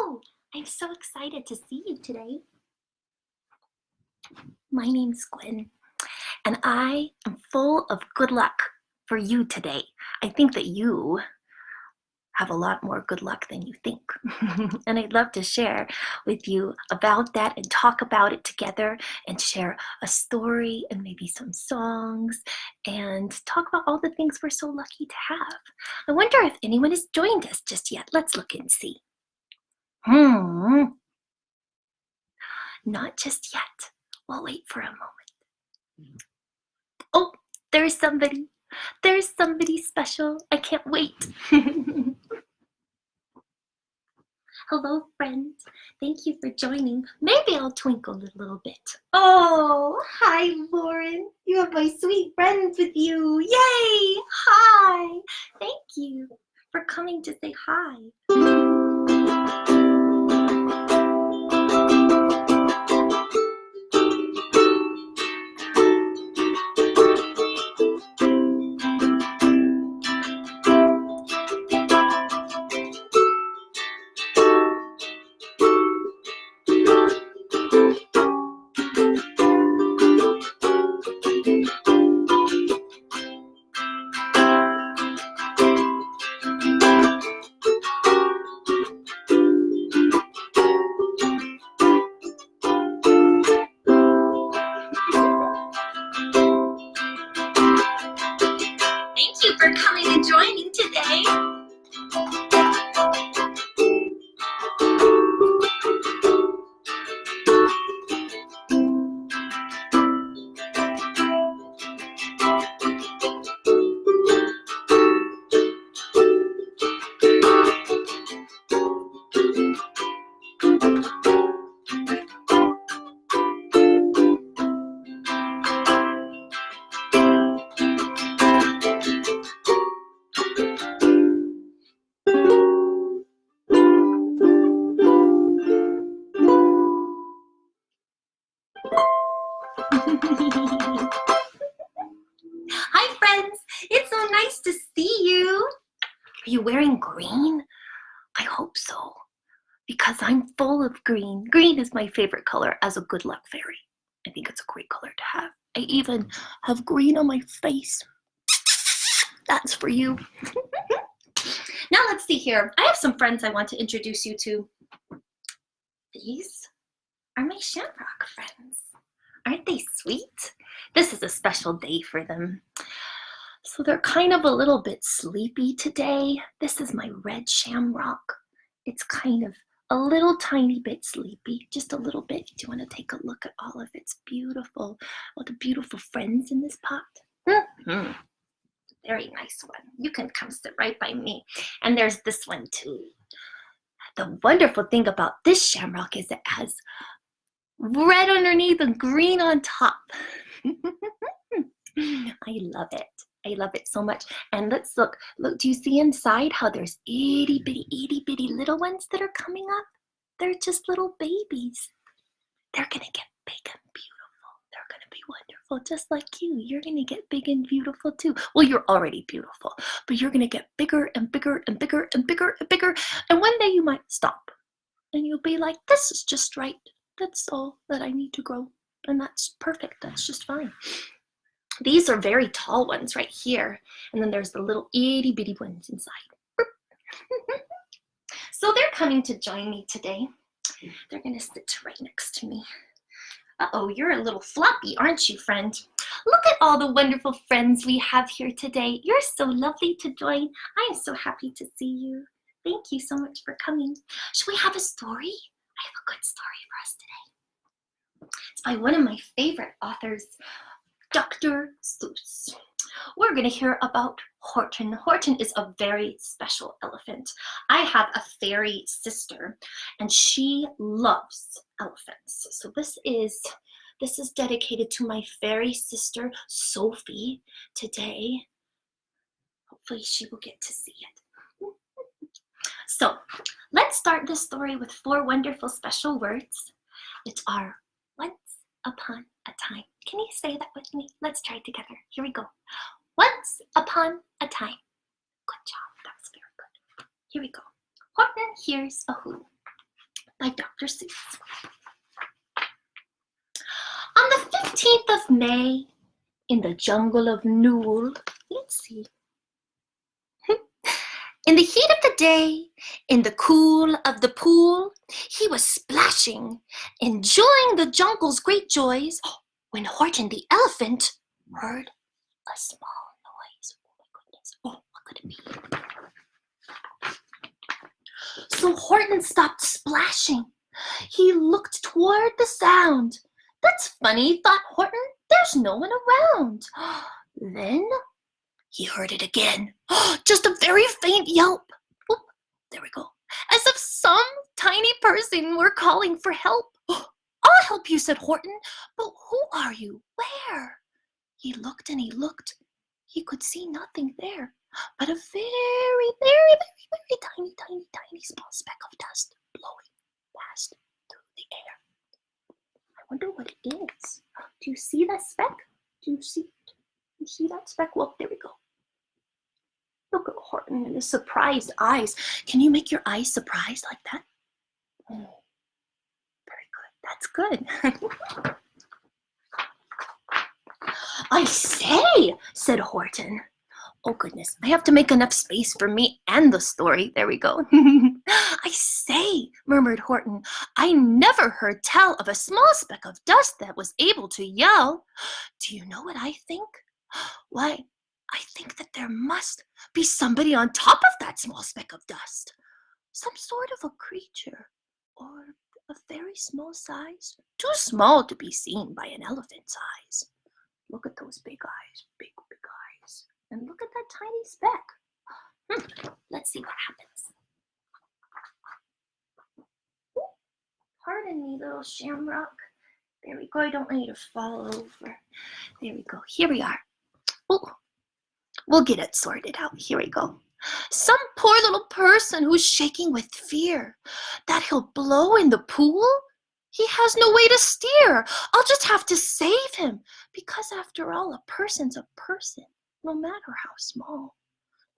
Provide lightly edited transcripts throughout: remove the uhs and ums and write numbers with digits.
Hello! I'm so excited to see you today. My name's Gwen, and I am full of good luck for you today. I think that you have a lot more good luck than you think. And I'd love to share with you about that and talk about it together and share a story and maybe some songs and talk about all the things we're so lucky to have. I wonder if anyone has joined us just yet. Let's look and see. Not just yet. We'll wait for a moment. Oh, there's somebody. There's somebody special. I can't wait. Hello, friends. Thank you for joining. Maybe I'll twinkle a little bit. Oh, hi, Lauren. You have my sweet friends with you. Yay! Hi. Thank you for coming to say hi. Thank you for coming and joining today. Hi, friends. It's so nice to see you. Are you wearing green? I hope so, because I'm full of green. Green is my favorite color as a good luck fairy. I think it's a great color to have. I even have green on my face. That's for you. Now let's see here. I have some friends I want to introduce you to. These are my shamrock friends. Aren't they sweet? This is a special day for them. So they're kind of a little bit sleepy today. This is my red shamrock. It's kind of a little tiny bit sleepy, just a little bit. Do you want to take a look at all of its beautiful, all the beautiful friends in this pot? Very nice one. You can come sit right by me. And there's this one too. The wonderful thing about this shamrock is it has red underneath and green on top. I love it. I love it so much. And let's look. Look, do you see inside how there's itty bitty little ones that are coming up? They're just little babies. They're gonna get big and beautiful. They're gonna be wonderful, just like you. You're gonna get big and beautiful too. Well, you're already beautiful, but you're gonna get bigger and bigger and bigger and bigger and bigger. And one day you might stop and you'll be like, this is just right. That's all that I need to grow. And that's perfect. That's just fine. These are very tall ones right here. And then there's the little itty bitty ones inside. So they're coming to join me today. They're gonna sit right next to me. Uh-oh, you're a little floppy, aren't you, friend? Look at all the wonderful friends we have here today. You're so lovely to join. I am so happy to see you. Thank you so much for coming. Should we have a story? I have a good story for us today. It's by one of my favorite authors, Dr. Seuss. We're going to hear about Horton. Horton is a very special elephant. I have a fairy sister, and she loves elephants. So this is dedicated to my fairy sister, Sophie, today. Hopefully she will get to see it. So let's start this story with 4 wonderful special words, which are once upon a time. Can you say that with me? Let's try it together. Here we go. Once upon a time. Good job. That was very good. Here we go. Horton hears a who. by Dr. Seuss. On the 15th of May, in the jungle of Newell, let's see. In the heat of the day, in the cool of the pool, he was splashing, enjoying the jungle's great joys, when Horton the elephant heard a small noise. Oh my goodness, what could it be? So Horton stopped splashing. He looked toward the sound. That's funny, thought Horton. There's no one around. Then he heard it again. Just a very faint yelp. Oop, there we go. As if some tiny person were calling for help. I'll help you, said Horton. But who are you? Where? He looked and he looked. He could see nothing there but a very, very, very, very tiny, tiny, tiny small speck of dust blowing past through the air. I wonder what it is. Do you see that speck? Do you see it? You see that speck? Well, there we go. Look at Horton and his surprised eyes. Can you make your eyes surprised like that? Oh, very good. That's good. I say, said Horton. Oh, goodness. I have to make enough space for me and the story. There we go. I say, murmured Horton, I never heard tell of a small speck of dust that was able to yell. Do you know what I think? Why, I think that there must be somebody on top of that small speck of dust. Some sort of a creature, or a very small size, too small to be seen by an elephant's eyes. Look at those big eyes, big, big eyes. And look at that tiny speck. Let's see what happens. Ooh, pardon me, little shamrock. There we go. I don't want you to fall over. There we go. Here we are. Ooh. We'll get it sorted out. Here we go. Some poor little person who's shaking with fear that he'll blow in the pool. He has no way to steer. I'll just have to save him because after all, a person's a person, no matter how small.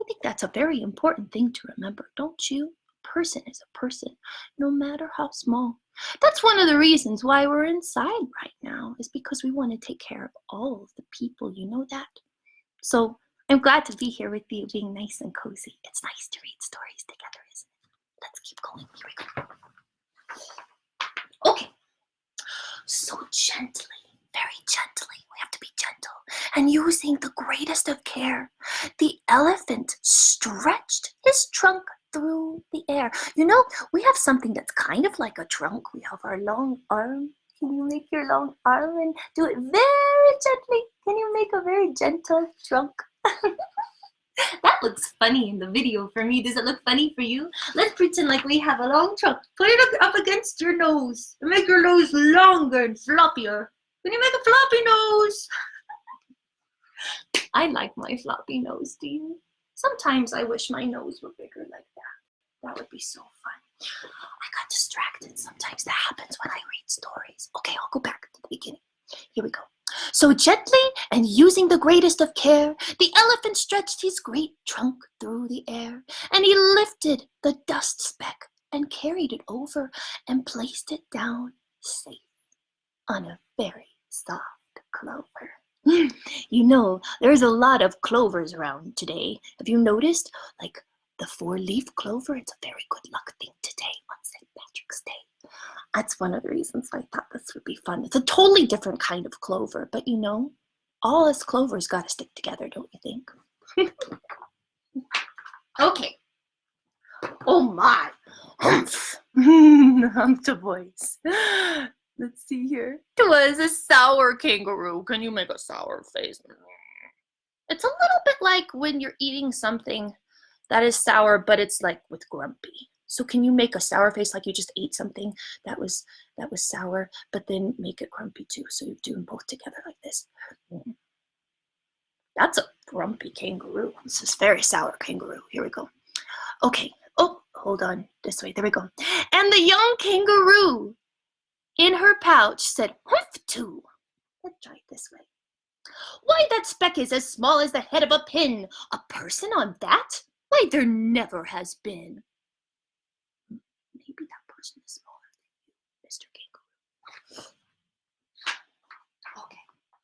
I think that's a very important thing to remember, don't you? A person is a person, no matter how small. That's one of the reasons why we're inside right now, is because we want to take care of all of the people, you know that? So I'm glad to be here with you, being nice and cozy. It's nice to read stories together, isn't it? Let's keep going. Here we go. Okay. So gently, very gently, we have to be gentle, and using the greatest of care, the elephant stretched his trunk through the air. You know, we have something that's kind of like a trunk. We have our long arm. Can you make your long arm and do it very gently? Can you make a very gentle trunk? That looks funny in the video for me. Does it look funny for you? Let's pretend like we have a long trunk. Put it up against your nose and make your nose longer and floppier. Can you make a floppy nose? I like my floppy nose, do you? Sometimes I wish my nose were bigger like that. That would be so fun. I got distracted. Sometimes that happens when I read stories. Okay, I'll go back to the beginning. Here we go. So gently and using the greatest of care, the elephant stretched his great trunk through the air, and he lifted the dust speck and carried it over and placed it down safe on a very soft clover. You know, there's a lot of clovers around today. Have you noticed? Like the 4-leaf clover, it's a very good luck thing today on St. Patrick's Day. That's one of the reasons I thought this would be fun. It's a totally different kind of clover, but you know, all us clovers got to stick together, don't you think? Okay. Oh my. Humph. Humph the voice. Let's see here. 'Twas a sour kangaroo. Can you make a sour face? It's a little bit like when you're eating something that is sour, but it's like with grumpy. So can you make a sour face like you just ate something that was sour, but then make it grumpy too? So you do them both together like this. That's a grumpy kangaroo. This is very sour kangaroo. Here we go. Okay. Oh, hold on. This way. There we go. And the young kangaroo in her pouch said, "Humph too." Let's try it this way. Why, that speck is as small as the head of a pin. A person on that? Why, there never has been. Maybe that person is smaller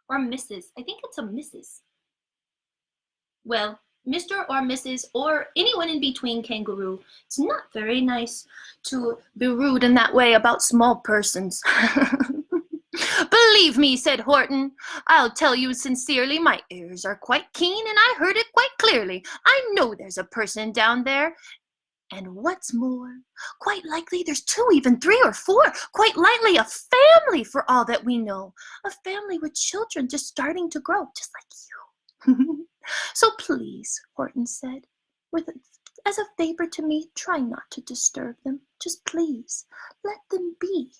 Or Mrs. I think it's a Mrs. Well, Mr. or Mrs. or anyone in between kangaroo. It's not very nice to be rude in that way about small persons. Believe me, said Horton. I'll tell you sincerely, my ears are quite keen and I heard it quite clearly. I know there's a person down there. And what's more, quite likely there's 2, even 3 or 4, quite likely a family for all that we know. A family with children just starting to grow, just like you. So please, Horton said, as a favor to me, try not to disturb them. Just please, let them be.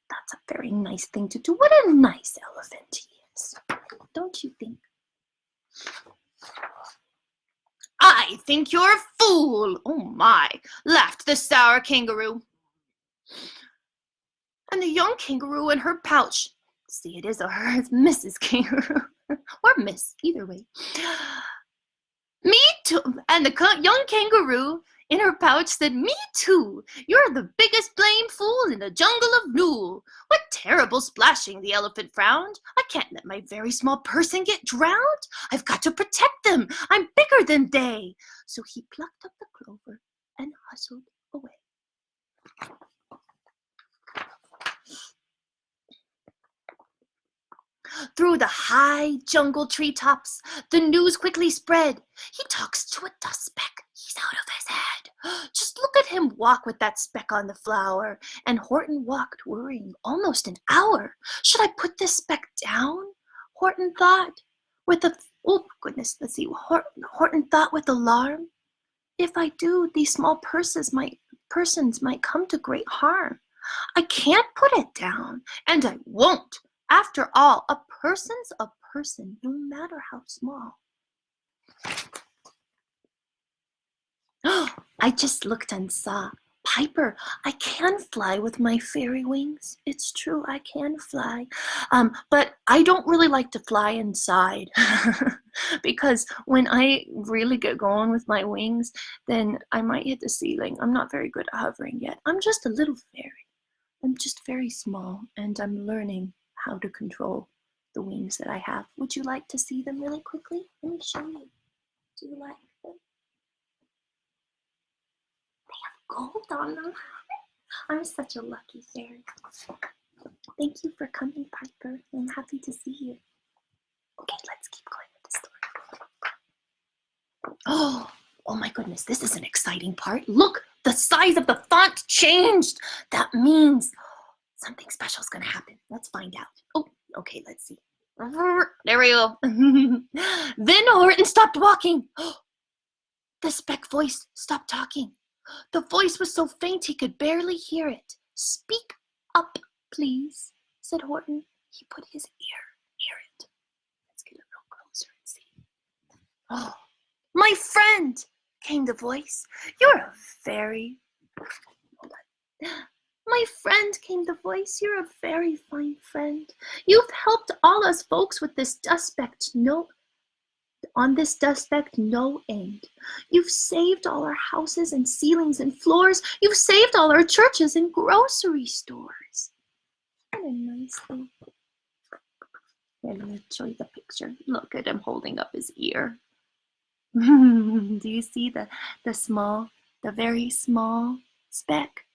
That's a very nice thing to do. What a nice elephant he is. Don't you think? I think you're a fool. Oh my, laughed the sour kangaroo. And the young kangaroo in her pouch. See, it is a her, it's Mrs. Kangaroo. Or Miss, either way. Me too. And the young kangaroo in her pouch said, me too. You're the biggest blame fool in the jungle of Nool. What terrible splashing, the elephant frowned. I can't let my very small person get drowned. I've got to protect them. I'm bigger than they. So he plucked up the clover and hustled away. Through the high jungle treetops, the news quickly spread. He talks to a dust speck. He's out of his head. Just look at him walk with that speck on the flower. And Horton walked, worrying, almost an hour. Should I put this speck down? Horton thought with Horton thought with alarm. If I do, these small persons might come to great harm. I can't put it down, and I won't. After all, a person's a person, no matter how small. I just looked and saw. Piper, I can fly with my fairy wings. It's true, I can fly. But I don't really like to fly inside. Because when I really get going with my wings, then I might hit the ceiling. I'm not very good at hovering yet. I'm just a little fairy. I'm just very small, and I'm learning how to control the wings that I have. Would you like to see them really quickly? Let me show you. Do you like them? They have gold on them. I'm such a lucky fairy. Thank you for coming, Piper. I'm happy to see you. Okay, let's keep going with the story. Oh my goodness, this is an exciting part. Look, the size of the font changed. That means something special is going to happen. Let's find out. Oh, okay, let's see. There we go. Then Horton stopped walking. The speck voice stopped talking. The voice was so faint he could barely hear it. Speak up, please, said Horton. He put his ear near it. Let's get a little closer and see. Oh, my friend, came the voice. You're a very... Hold on. My friend, came the voice, you're a very fine friend. You've helped all us folks with this dust speck on this dust speck no end. You've saved all our houses and ceilings and floors. You've saved all our churches and grocery stores. What a nice thing. Here, let me show you the picture. Look at him holding up his ear. Do you see the very small speck?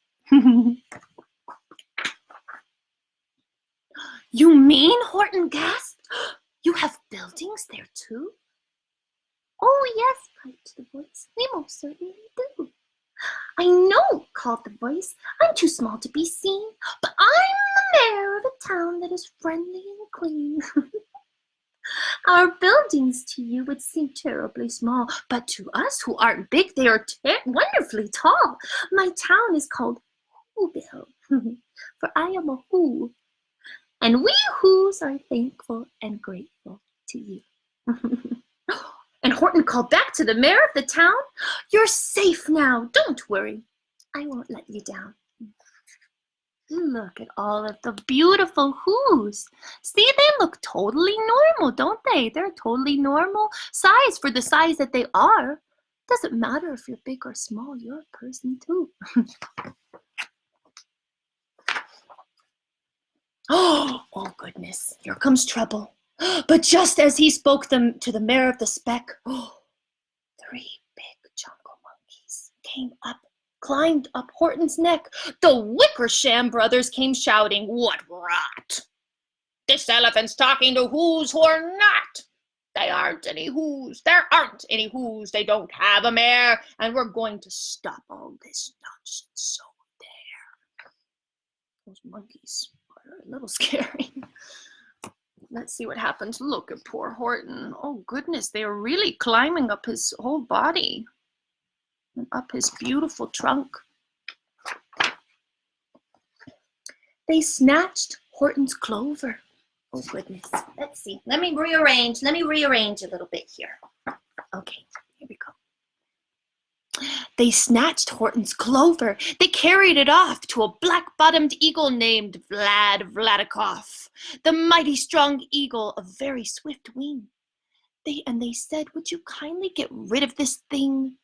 You mean, Horton gasped, you have buildings there too? Oh yes, piped the voice, we most certainly do. I know, called the voice, I'm too small to be seen, but I'm the mayor of a town that is friendly and clean. Our buildings to you would seem terribly small, but to us who aren't big, they are wonderfully tall. My town is called Whoville, for I am a who, and we who's are thankful and grateful to you. And Horton called back to the mayor of the town, you're safe now, don't worry, I won't let you down. Look at all of the beautiful who's. See, they look totally normal, don't they? They're totally normal size for the size that they are. Doesn't matter if you're big or small, you're a person too. Oh goodness, here comes trouble. But just as he spoke them to the mare of the speck, 3 big jungle monkeys came up, climbed up Horton's neck. The Wickersham brothers came shouting, "What rot! This elephant's talking to who's who are not. They aren't any who's. There aren't any who's. They don't have a mare, and we're going to stop all this nonsense. So there." Those monkeys are a little scary. Let's see what happens. Look at poor Horton. Oh, goodness, they are really climbing up his whole body and up his beautiful trunk. They snatched Horton's clover. Oh, goodness. Let's see. Let me rearrange a little bit here. Okay, here we go. They snatched Horton's clover. They carried it off to a black-bottomed eagle named Vladikoff, the mighty strong eagle of very swift wing. They said, "Would you kindly get rid of this thing?"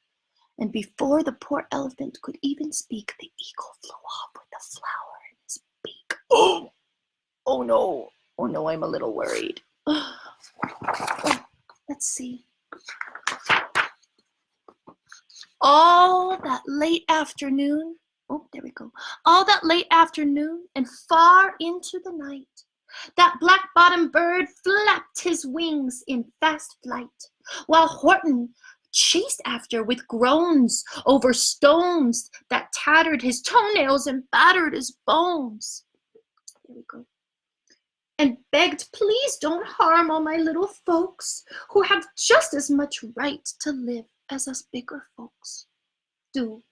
And before the poor elephant could even speak, the eagle flew off with the flower in his beak. Oh no, I'm a little worried. Let's see. All that late afternoon, all that late afternoon and far into the night, that black-bottomed bird flapped his wings in fast flight, while Horton chased after with groans over stones that tattered his toenails and battered his bones. There we go. And begged, "Please don't harm all my little folks, who have just as much right to live as us bigger folks do."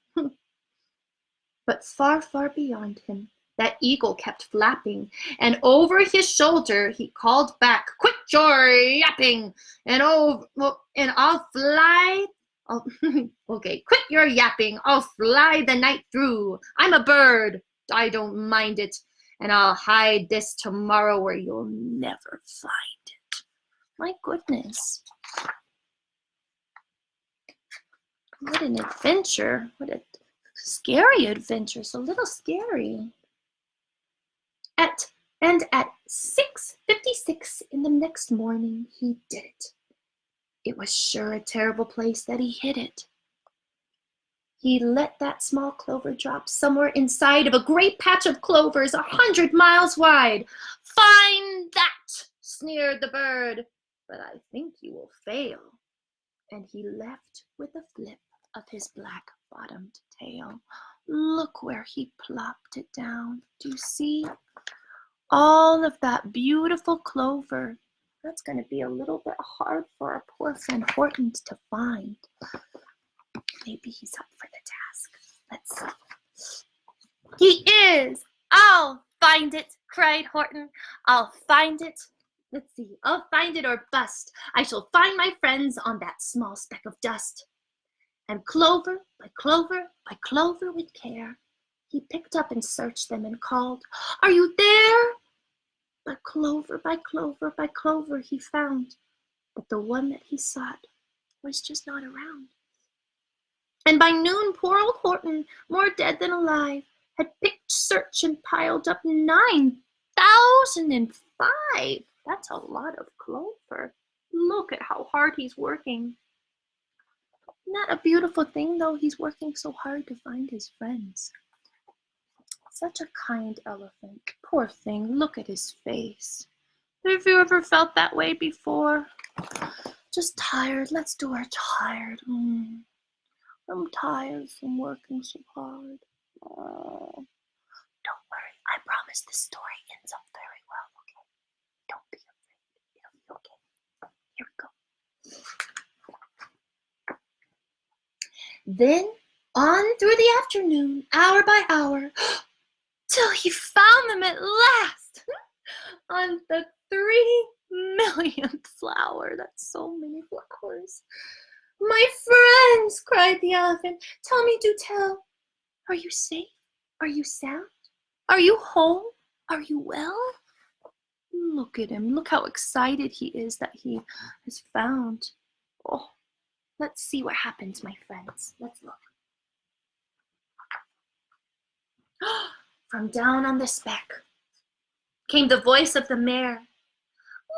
But far, far beyond him, that eagle kept flapping, and over his shoulder he called back, "Quit your yapping, and I'll fly." Okay, "Quit your yapping, I'll fly the night through. I'm a bird, I don't mind it, and I'll hide this tomorrow where you'll never find it." My goodness. What an adventure. What a scary adventure. So a little scary. At 6:56 in the next morning, he did it. It was sure a terrible place that he hid it. He let that small clover drop somewhere inside of a great patch of clovers 100 miles wide. "Find that," sneered the bird, "but I think you will fail." And he left with a flip of his black-bottomed tail. Look where he plopped it down. Do you see? All of that beautiful clover. That's going to be a little bit hard for our poor friend Horton to find. Maybe he's up for the task. Let's see. "He is! I'll find it," cried Horton. "I'll find it. Let's see. I'll find it or bust. I shall find my friends on that small speck of dust." And clover by clover by clover with care, he picked up and searched them and called, "Are you there?" But clover by clover by clover he found, but the one that he sought was just not around. And by noon, poor old Horton, more dead than alive, had picked, searched, and piled up 9,005. That's a lot of clover. Look at how hard he's working. Isn't that a beautiful thing, though? He's working so hard to find his friends. Such a kind elephant. Poor thing, look at his face. Have you ever felt that way before? Just tired. Let's do our tired. I'm tired from working so hard. Don't worry. I promise this story ends up very well, okay? Don't be afraid. It'll be okay. Here we go. Then, on through the afternoon, hour by hour, till he found them at last on the 3,000,000th flower. That's so many flowers. "My friends," cried the elephant, "tell me, do tell, are you safe? Are you sound? Are you whole? Are you well?" Look at him. Look how excited he is that he has found. Oh, let's see what happens, my friends. Let's look. From down on the speck came the voice of the mare.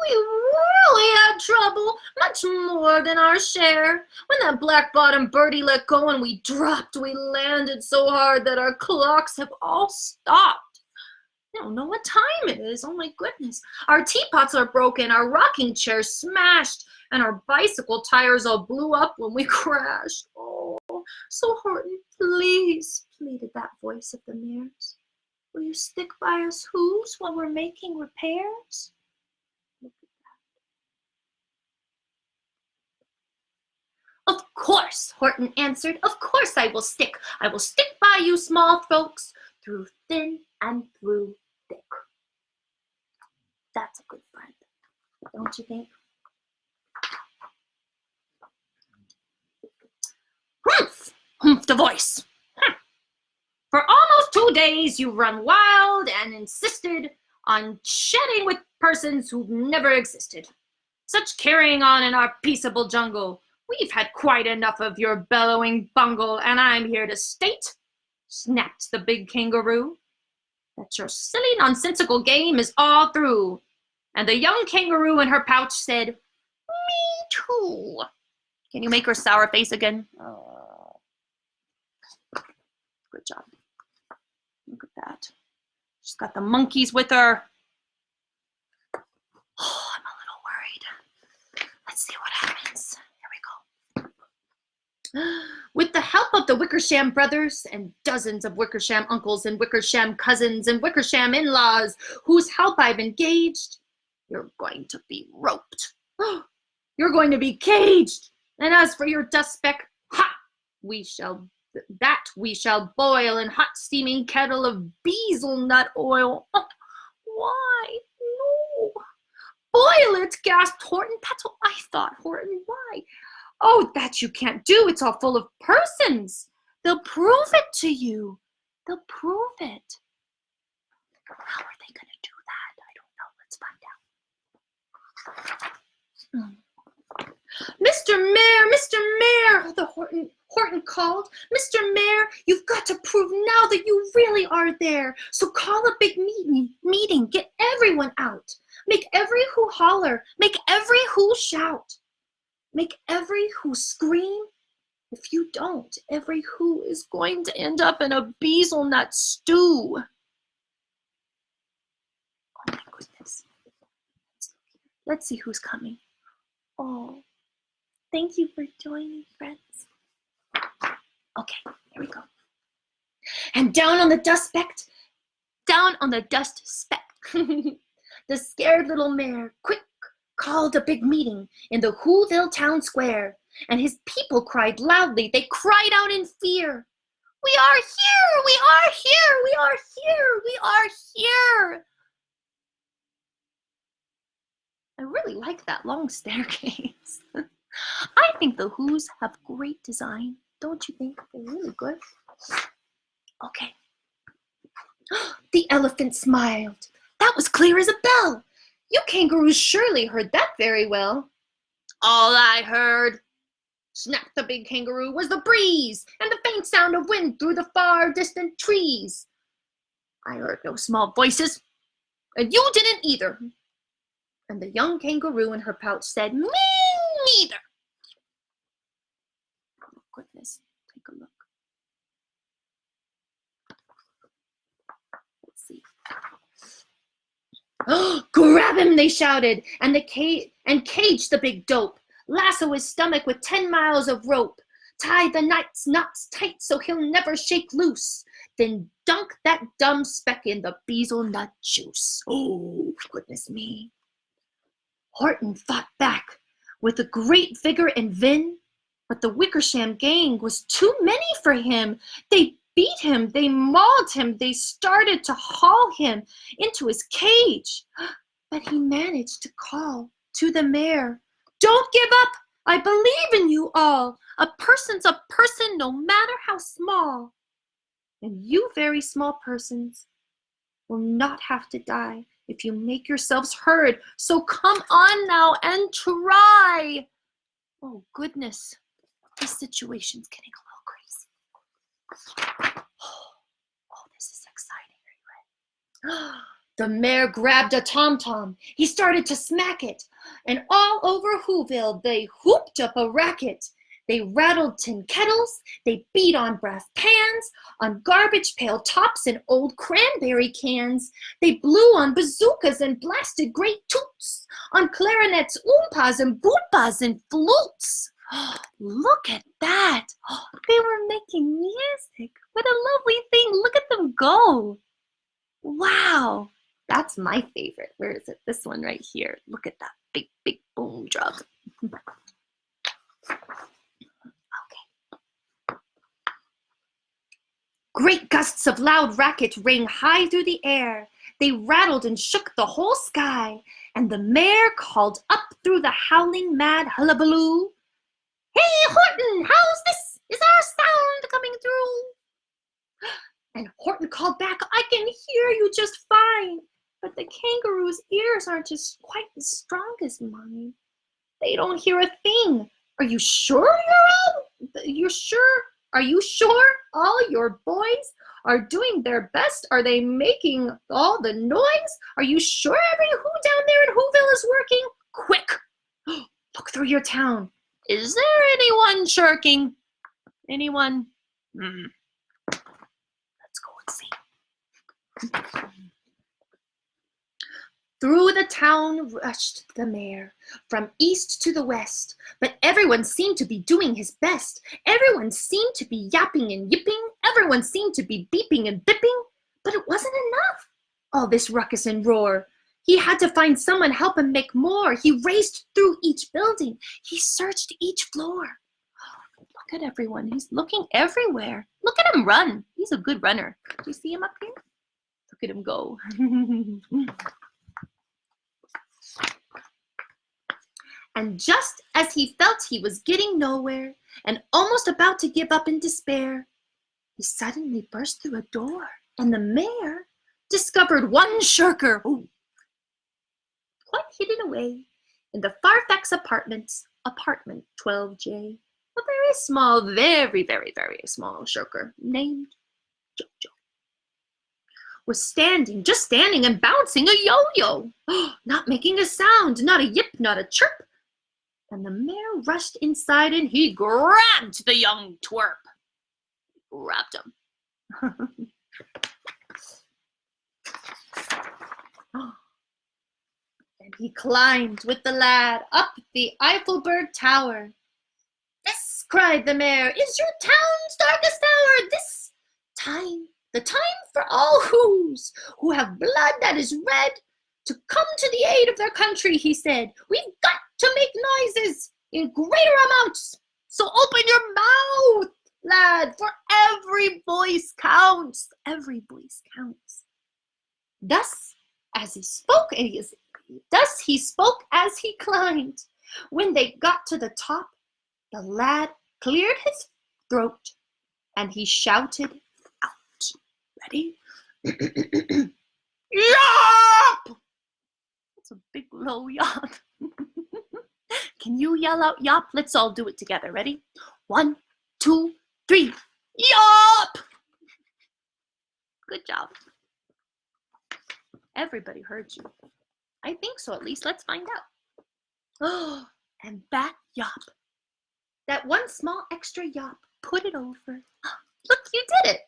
We really had trouble, much more than our share. When that black-bottomed birdie let go and we dropped, we landed so hard that our clocks have all stopped. I don't know what time it is, oh my goodness. Our teapots are broken, our rocking chairs smashed, and our bicycle tires all blew up when we crashed. Oh, so Horton, please, pleaded that voice of the mayor's. Will you stick by us Who's while we're making repairs? Look at that. Of course, Horton answered. Of course I will stick. I will stick by you small folks through thin and through thick. That's a good friend, don't you think? Humph! Humphed a voice. For almost 2 days you've run wild and insisted on chatting with persons who've never existed. Such carrying on in our peaceable jungle. We've had quite enough of your bellowing bungle, and I'm here to state, snapped the big kangaroo, that your silly nonsensical game is all through. And the young kangaroo in her pouch said, me too. Can you make her sour face again? Good job. Look at that. She's got the monkeys with her. Oh, I'm a little worried. Let's see what happens. Here we go. With the help of the Wickersham brothers and dozens of Wickersham uncles and Wickersham cousins and Wickersham in-laws whose help I've engaged, you're going to be roped. You're going to be caged. And as for your dust speck, ha! We shall boil in hot steaming kettle of bezelnut oil. Oh, why? No. Boil it, gasped Horton. That's what I thought, Horton. Why? Oh, that you can't do. It's all full of persons. They'll prove it to you. They'll prove it. How are they going to do that? I don't know. Let's find out. Mr. Mayor, Mr. Mayor, the Horton called. Mr. Mayor, you've got to prove now that you really are there. So call a big meeting, get everyone out. Make every who holler, make every who shout. Make every who scream. If you don't, every who is going to end up in a bezelnut stew. Oh my goodness. Let's see who's coming. Oh. Thank you for joining, friends. Okay, here we go. And down on the dust speck, the scared little mayor quick called a big meeting in the Whoville town square, and his people cried loudly. They cried out in fear. We are here! We are here! We are here! We are here! I really like that long staircase. I think the Who's have great design. Don't you think? They're really good. Okay. The elephant smiled. That was clear as a bell. You kangaroos surely heard that very well. All I heard, snapped the big kangaroo, was the breeze and the faint sound of wind through the far distant trees. I heard no small voices, and you didn't either. And the young kangaroo in her pouch said, me neither. Oh, goodness, take a look. Let's see. Oh, grab him, they shouted, and caged the big dope. Lasso his stomach with 10 miles of rope. Tie the knots tight so he'll never shake loose. Then dunk that dumb speck in the bezelnut juice. Oh, goodness me. Horton fought back with a great vigor and vim, but the Wickersham gang was too many for him. They beat him, they mauled him, they started to haul him into his cage. But he managed to call to the mayor, don't give up, I believe in you all. A person's a person no matter how small. And you very small persons will not have to die if you make yourselves heard. So come on now and try. Oh goodness, this situation's getting a little crazy. Oh, this is exciting. Are you ready? The mayor grabbed a tom-tom. He started to smack it. And all over Whoville, they whooped up a racket. They rattled tin kettles. They beat on brass pans, on garbage pail tops and old cranberry cans. They blew on bazookas and blasted great toots, on clarinets, oompas, and bootpas and flutes. Look at that. They were making music. What a lovely thing. Look at them go. Wow. That's my favorite. Where is it? This one right here. Look at that big, big boom drum. Okay. Great gusts of loud racket rang high through the air. They rattled and shook the whole sky. And the mayor called up through the howling mad hullabaloo. Hey, Horton, how's this? Is our sound coming through? And Horton called back, I can hear you just fine. But the kangaroo's ears aren't just quite as strong as mine. They don't hear a thing. Are you sure Are you sure all your boys are doing their best? Are they making all the noise? Are you sure every who down there in Whoville is working? Quick, look through your town. Is there anyone shirking? Anyone? Let's go and see. Through the town rushed the mayor, from east to the west, but everyone seemed to be doing his best. Everyone seemed to be yapping and yipping. Everyone seemed to be beeping and bipping, but it wasn't enough. All this ruckus and roar. He had to find someone help him make more. He raced through each building. He searched each floor. Look at everyone. He's looking everywhere. Look at him run. He's a good runner. Do you see him up here? Look at him go. And just as he felt he was getting nowhere and almost about to give up in despair, he suddenly burst through a door, and the mayor discovered one shirker, quite hidden away in the Fairfax Apartments, apartment 12J, a very small, very, very, very small shirker named Jojo. Was just standing and bouncing a yo-yo, not making a sound, not a yip, not a chirp. And the mayor rushed inside and he grabbed the young twerp. Grabbed him. And he climbed with the lad up the Eiffelberg Tower. This, cried the mayor, is your town's darkest hour. This time, the time for all who have blood that is red, to come to the aid of their country, he said. We've got to make noises in greater amounts. So open your mouth, lad, for every voice counts. Every voice counts. Thus he spoke as he climbed. When they got to the top, the lad cleared his throat and he shouted out. Ready? Yop! That's a big low yop. Can you yell out yop? Let's all do it together. Ready? 1, 2, 3. Yop! Good job. Everybody heard you. I think so, at least. Let's find out. Oh, and that yop. That one small extra yop. Put it over. Look, you did it.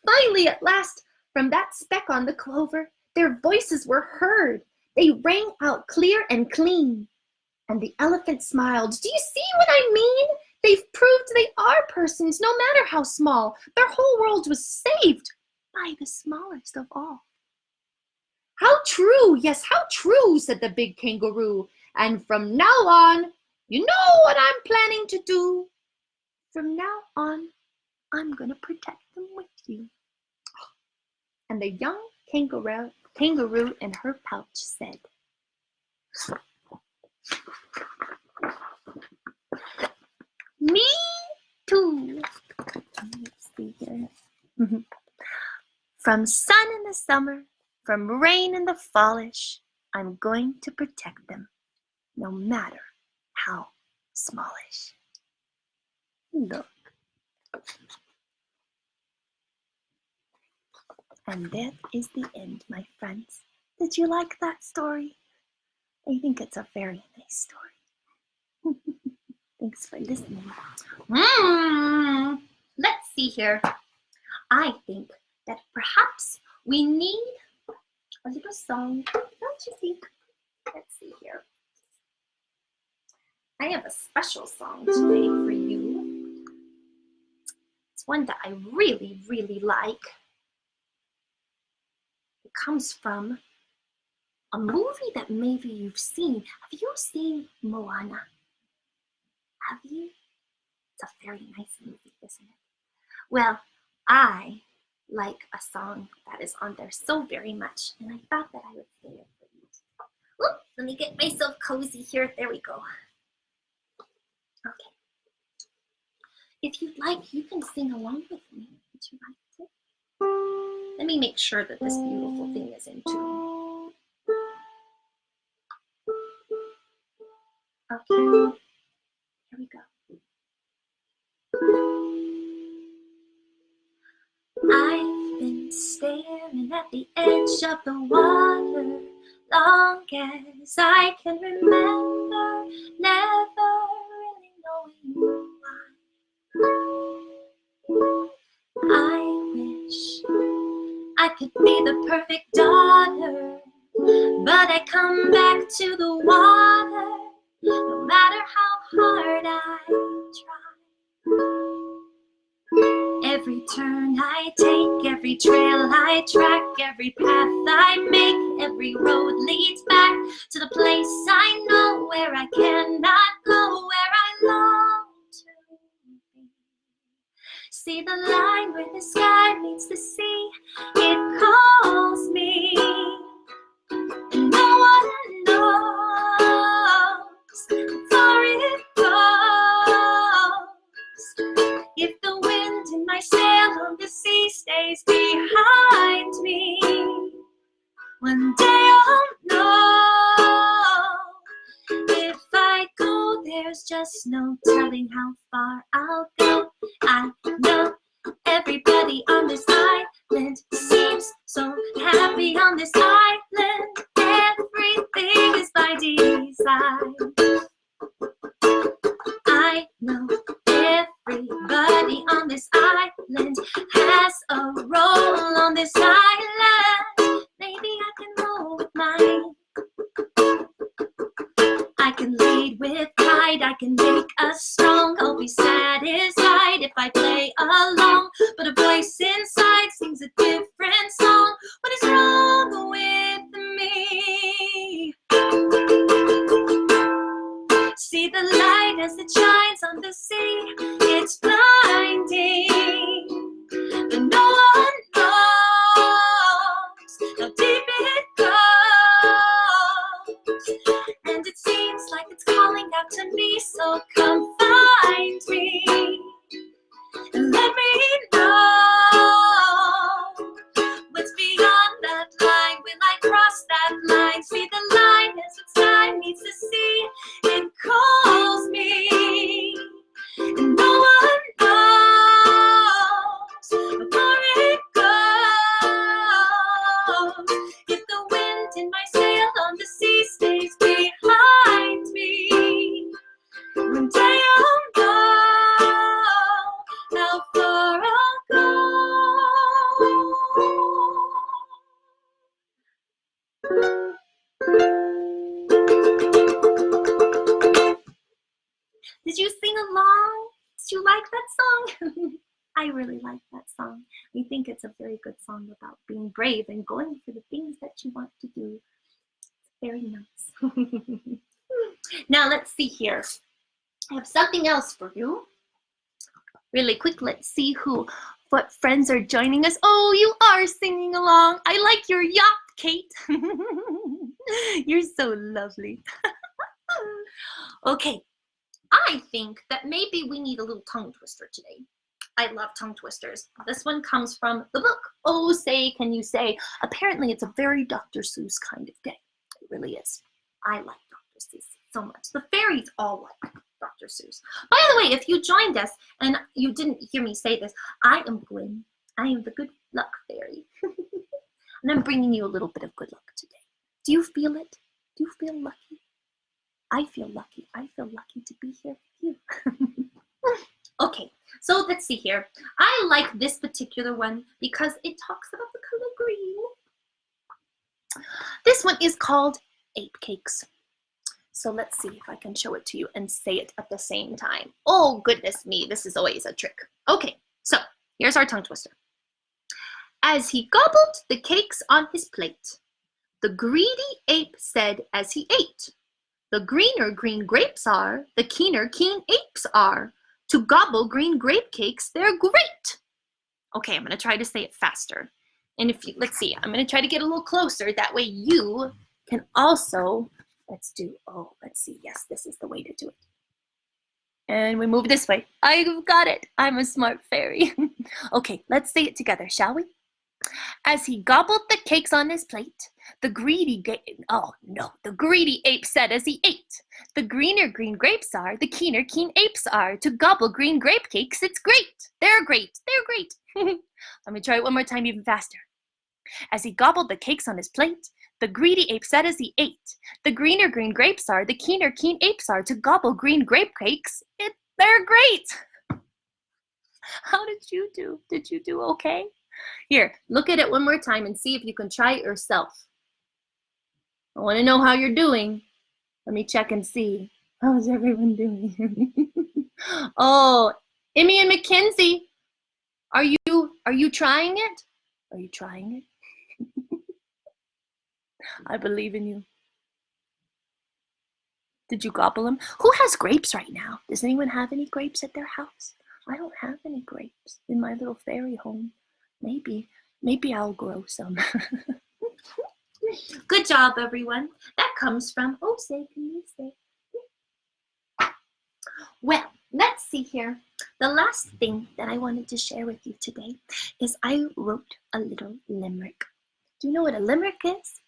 Finally, at last, from that speck on the clover, their voices were heard. They rang out clear and clean. And the elephant smiled. Do you see what I mean? They've proved they are persons, no matter how small. Their whole world was saved by the smallest of all. How true, yes, how true, said the big kangaroo. And from now on, you know what I'm planning to do. From now on, I'm going to protect them with you. And the young kangaroo in her pouch said, me too. Let's see here. From sun in the summer, from rain in the fallish, I'm going to protect them, no matter how smallish. Look. And that is the end, my friends. Did you like that story? I think it's a very nice story. Thanks for listening. Let's see here. I think that perhaps we need a little song, don't you think? Let's see here. I have a special song today for you. It's one that I really, really like. It comes from a movie that maybe you've seen. Have you seen Moana? Have you? It's a very nice movie, isn't it? Well, I like a song that is on there so very much, and I thought that I would sing it for you. Oops, let me get myself cozy here. There we go. Okay. If you'd like, you can sing along with me. Would you like to? Let me make sure that this beautiful thing is in tune. Okay. Here we go. I've been staring at the edge of the water long as I can remember, never really knowing why. I wish I could be the perfect daughter, but I come back to the water no matter how hard I try. Every turn I take, every trail I track, every path I make, every road leads back to the place I know where I cannot go, where I long to be. See the line where the sky meets the sea, it calls me, and no one knows where it goes. If the wind in my sail on the sea stays behind me, one day I'll know. If I go, there's just no telling how far I'll go. I know everybody on this island seems so happy on this island. Everything is by design. I know everybody on this island has a role on this island. Maybe I can roll with mine. I can lead with pride, I can make us strong. I'll be satisfied if I play along, but a voice inside sings a different song. What is wrong with me? See the light as it shines on the sea, it's blinding, but no one knows how deep it goes. And it seems like it's calling out to me, so come find me and let me know what's beyond that line. Will I cross that line? See the line as its side meets the sea, it calls me, and no one knows where it goes. If the wind in my sail on the sea stays behind me, one day I'll know how far I'll go. Did you sing along? Did you like that song? I really like that song. I think it's a very good song about being brave and going for the things that you want to do. It's very nice. Now let's see here. I have something else for you. Really quick, let's see what friends are joining us. Oh, you are singing along. I like your yacht, Kate. You're so lovely. Okay, I think that maybe we need a little tongue twister today. I love tongue twisters. This one comes from the book, Oh Say Can You Say. Apparently it's a very Dr. Seuss kind of day. It really is. I like Dr. Seuss so much. The fairies all like Dr. Seuss. By the way, if you joined us and you didn't hear me say this, I am Gwen. I am the good luck fairy. And I'm bringing you a little bit of good luck today. Do you feel it? Do you feel lucky? I feel lucky. I feel lucky to be here with you. Okay, so let's see here. I like this particular one because it talks about the color green. This one is called Ape Cakes. So let's see if I can show it to you and say it at the same time. Oh, goodness me, this is always a trick. Okay, so here's our tongue twister. As he gobbled the cakes on his plate, the greedy ape said as he ate, the greener green grapes are, the keener keen apes are. To gobble green grape cakes, they're great. Okay, I'm gonna try to say it faster. And if you, let's see, I'm gonna try to get a little closer. That way you can also, let's see, yes, this is the way to do it. And we move this way. I've got it. I'm a smart fairy. Okay, let's say it together, shall we? As he gobbled the cakes on his plate, the greedy ape said as he ate, the greener green grapes are, the keener keen apes are. To gobble green grape cakes, it's great. They're great. They're great. Let me try it one more time, even faster. As he gobbled the cakes on his plate, the greedy ape said as he ate, the greener green grapes are, the keener keen apes are. To gobble green grape cakes, they're great. How did you do? Did you do okay? Here, look at it one more time and see if you can try it yourself. I want to know how you're doing. Let me check and see. How's everyone doing? Oh, Emmy and Mackenzie, are you trying it? Are you trying it? I believe in you. Did you gobble them? Who has grapes right now? Does anyone have any grapes at their house? I don't have any grapes in my little fairy home. Maybe I'll grow some. Good job, everyone. That comes from, can you say? Well, let's see here. The last thing that I wanted to share with you today is I wrote a little limerick. Do you know what a limerick is?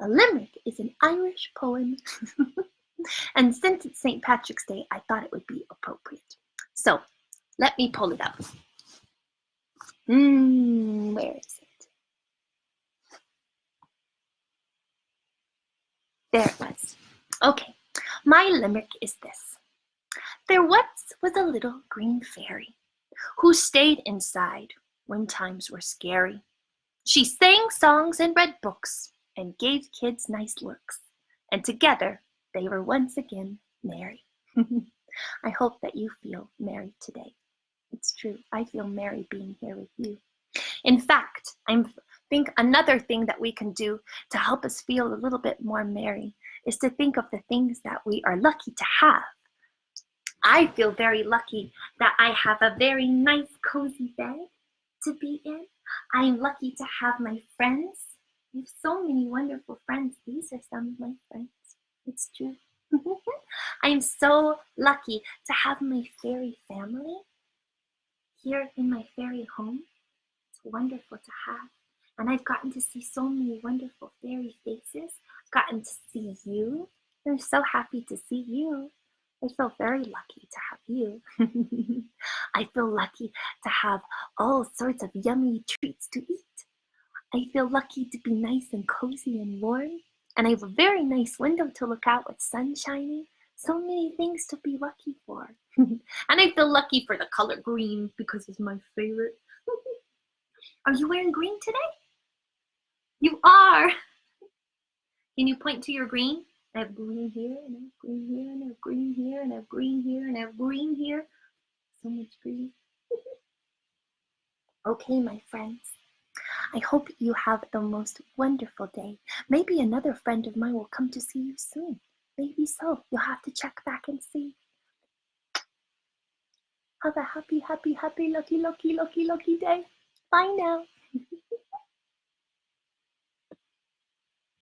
A limerick is an Irish poem. And since it's St. Patrick's Day, I thought it would be appropriate. So, let me pull it up. Where is it? There it was. Okay, my limerick is this. There once was a little green fairy who stayed inside when times were scary. She sang songs and read books and gave kids nice looks. And together, they were once again merry. I hope that you feel merry today. It's true. I feel merry being here with you. In fact, I think another thing that we can do to help us feel a little bit more merry is to think of the things that we are lucky to have. I feel very lucky that I have a very nice, cozy bed to be in. I'm lucky to have my friends. I have so many wonderful friends. These are some of my friends. It's true. I'm so lucky to have my fairy family here in my fairy home. It's wonderful to have. And I've gotten to see so many wonderful fairy faces. I've gotten to see you. I'm so happy to see you. I feel very lucky to have you. I feel lucky to have all sorts of yummy treats to eat. I feel lucky to be nice and cozy and warm. And I have a very nice window to look out with sun shining. So many things to be lucky for. And I feel lucky for the color green because it's my favorite. Are you wearing green today? You are. Can you point to your green? I have green here, and I have green here, and I have green here, and I have green here, and I have green here. So much green. Okay, my friends. I hope you have the most wonderful day. Maybe another friend of mine will come to see you soon. Maybe so. You'll have to check back and see. Have a happy, happy, happy, lucky, lucky, lucky, lucky day. Bye now.